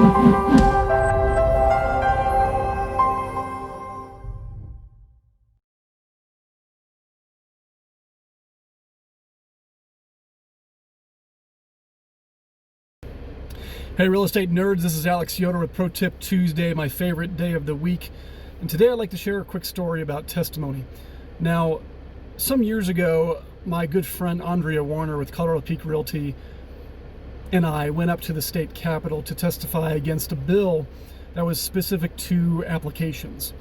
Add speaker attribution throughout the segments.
Speaker 1: Hey real estate nerds, this is Alex Yoder with Pro Tip Tuesday, my favorite day of the week. And today I'd like to share a quick story about testimony. Now, some years ago, my good friend Andrea Warner with Colorado Peak Realty and I went up to the state capitol to testify against a bill that was specific to applications.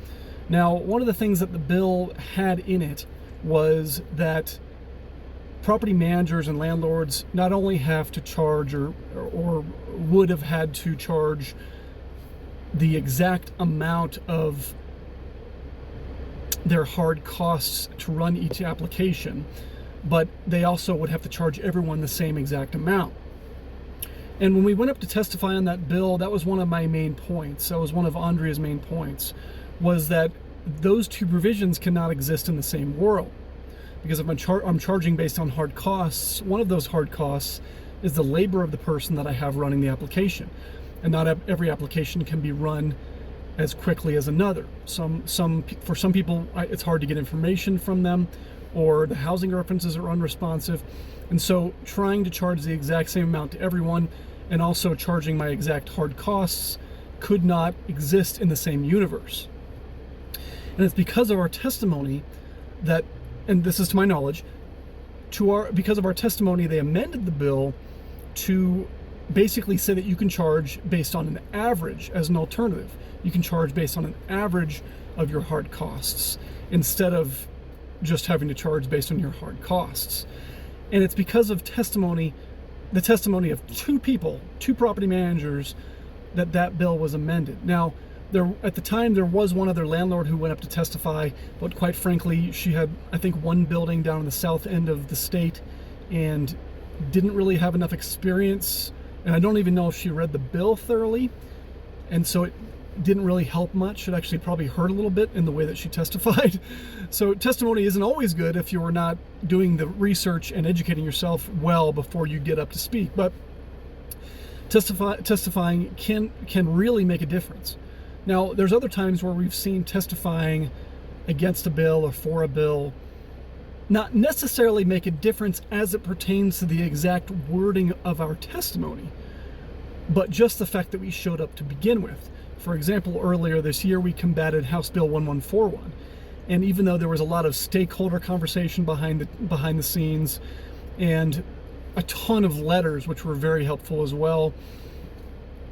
Speaker 1: Now, one of the things that the bill had in it was that property managers and landlords not only have to charge or would have had to charge the exact amount of their hard costs to run each application, but they also would have to charge everyone the same exact amount. And when we went up to testify on that bill, that was one of my main points. That was one of Andrea's main points, was that those two provisions cannot exist in the same world. Because if I'm charging based on hard costs, one of those hard costs is the labor of the person that I have running the application. And not every application can be run as quickly as another. For some people, it's hard to get information from them, or the housing references are unresponsive. And so trying to charge the exact same amount to everyone and also charging my exact hard costs could not exist in the same universe. And it's because of our testimony that, and this is to my knowledge, because of our testimony, they amended the bill to basically say that you can charge based on an average as an alternative. You can charge based on an average of your hard costs instead of just having to charge based on your hard costs. And it's because of testimony, the testimony of two people, two property managers, that bill was amended. Now, at the time, there was one other landlord who went up to testify, but quite frankly, she had, I think, one building down in the south end of the state and didn't really have enough experience. And I don't even know if she read the bill thoroughly. And so it didn't really help much. It actually probably hurt a little bit in the way that she testified. So testimony isn't always good if you're not doing the research and educating yourself well before you get up to speak. But testifying can really make a difference. Now, there's other times where we've seen testifying against a bill or for a bill not necessarily make a difference as it pertains to the exact wording of our testimony, but just the fact that we showed up to begin with. For example, earlier this year, we combated House Bill 1141. And even though there was a lot of stakeholder conversation behind the scenes and a ton of letters, which were very helpful as well,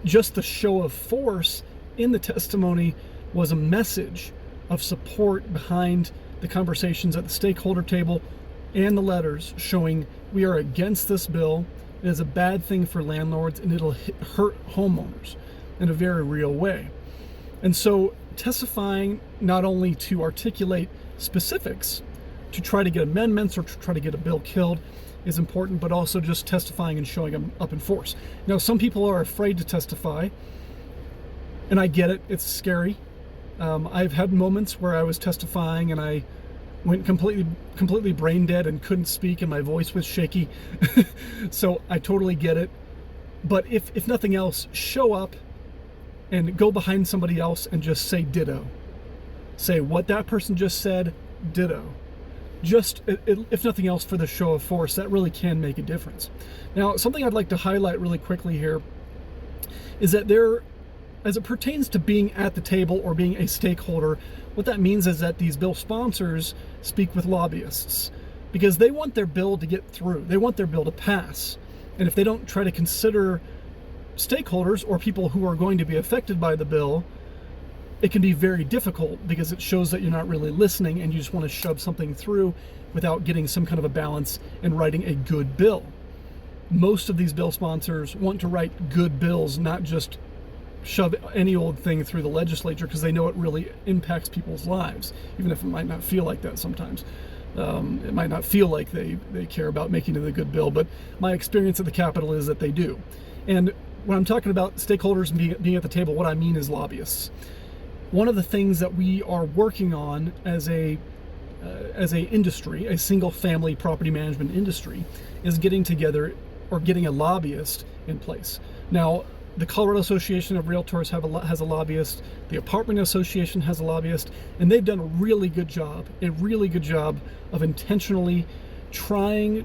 Speaker 1: just the show of force in the testimony was a message of support behind the conversations at the stakeholder table and the letters showing we are against this bill. It is a bad thing for landlords and it'll hurt homeowners in a very real way. And so testifying not only to articulate specifics to try to get amendments or to try to get a bill killed is important, but also just testifying and showing them up in force. Now, some people are afraid to testify, and I get it, it's scary. I've had moments where I was testifying and I went completely brain dead and couldn't speak and my voice was shaky. So I totally get it. But if nothing else, show up and go behind somebody else and just say ditto. Say what that person just said, ditto. Just, if nothing else, for the show of force, that really can make a difference. Now, something I'd like to highlight really quickly here is that as it pertains to being at the table or being a stakeholder, what that means is that these bill sponsors speak with lobbyists because they want their bill to get through. They want their bill to pass. And if they don't try to consider stakeholders or people who are going to be affected by the bill, it can be very difficult because it shows that you're not really listening and you just want to shove something through without getting some kind of a balance and writing a good bill. Most of these bill sponsors want to write good bills, not just shove any old thing through the legislature because they know it really impacts people's lives, even if it might not feel like that sometimes. It might not feel like they care about making it a good bill, but my experience at the Capitol is that they do. And when I'm talking about stakeholders and being at the table, what I mean is lobbyists. One of the things that we are working on as a industry, a single family property management industry, is getting together or getting a lobbyist in place. Now, The Colorado Association of Realtors has a lobbyist. The Apartment Association has a lobbyist, and they've done a really good job of intentionally trying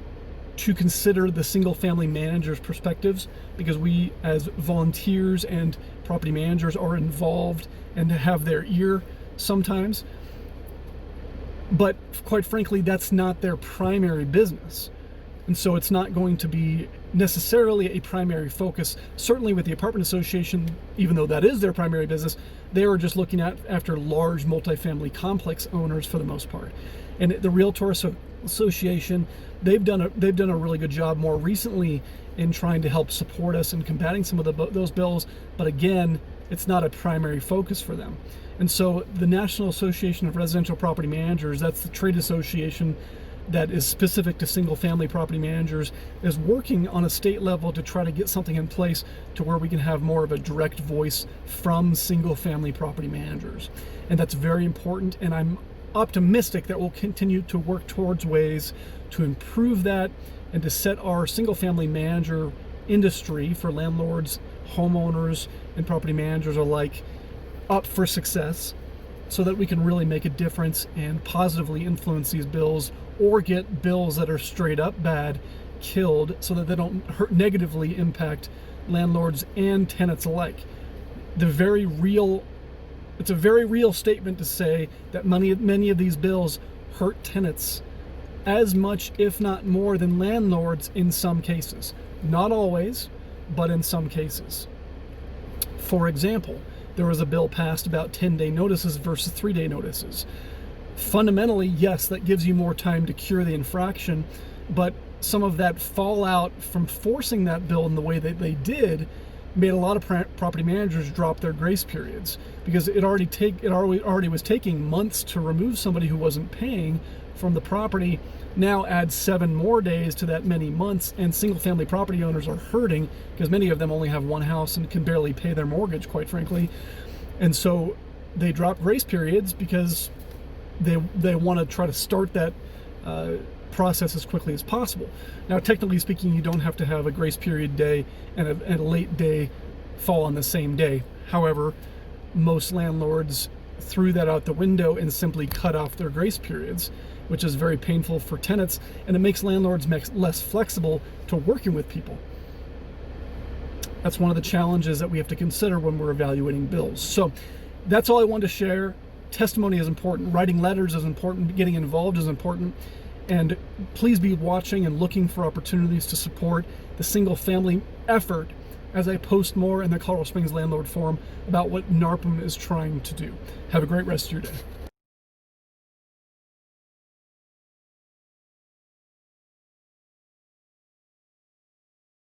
Speaker 1: to consider the single-family managers' perspectives, because we as volunteers and property managers are involved and have their ear sometimes. But quite frankly, that's not their primary business. And so it's not going to be necessarily a primary focus. Certainly with the Apartment Association, even though that is their primary business, they are just looking after large multifamily complex owners for the most part. And the Realtor Association, they've done a really good job more recently in trying to help support us in combating some of those bills. But again, it's not a primary focus for them. And so the National Association of Residential Property Managers, that's the trade association that is specific to single-family property managers, is working on a state level to try to get something in place to where we can have more of a direct voice from single-family property managers. And that's very important, and I'm optimistic that we'll continue to work towards ways to improve that and to set our single-family manager industry for landlords, homeowners, and property managers alike up for success, so that we can really make a difference and positively influence these bills, or get bills that are straight up bad killed so that they don't negatively impact landlords and tenants alike. It's a very real statement to say that many of these bills hurt tenants as much, if not more, than landlords in some cases. Not always, but in some cases. For example, there was a bill passed about 10-day notices versus 3-day notices. Fundamentally, yes, that gives you more time to cure the infraction, but some of that fallout from forcing that bill in the way that they did made a lot of property managers drop their grace periods, because it already was taking months to remove somebody who wasn't paying from the property. Now add 7 more days to that many months, and single-family property owners are hurting because many of them only have one house and can barely pay their mortgage, quite frankly. And so they drop grace periods because they want to try to start that process as quickly as possible. Now, technically speaking, you don't have to have a grace period day and a late day fall on the same day. However, most landlords threw that out the window and simply cut off their grace periods, which is very painful for tenants, and it makes landlords less flexible to working with people. That's one of the challenges that we have to consider when we're evaluating bills. So that's all I wanted to share. Testimony is important. Writing letters is important. Getting involved is important. And please be watching and looking for opportunities to support the single-family effort as I post more in the Colorado Springs Landlord Forum about what NARPM is trying to do. Have a great rest of your day.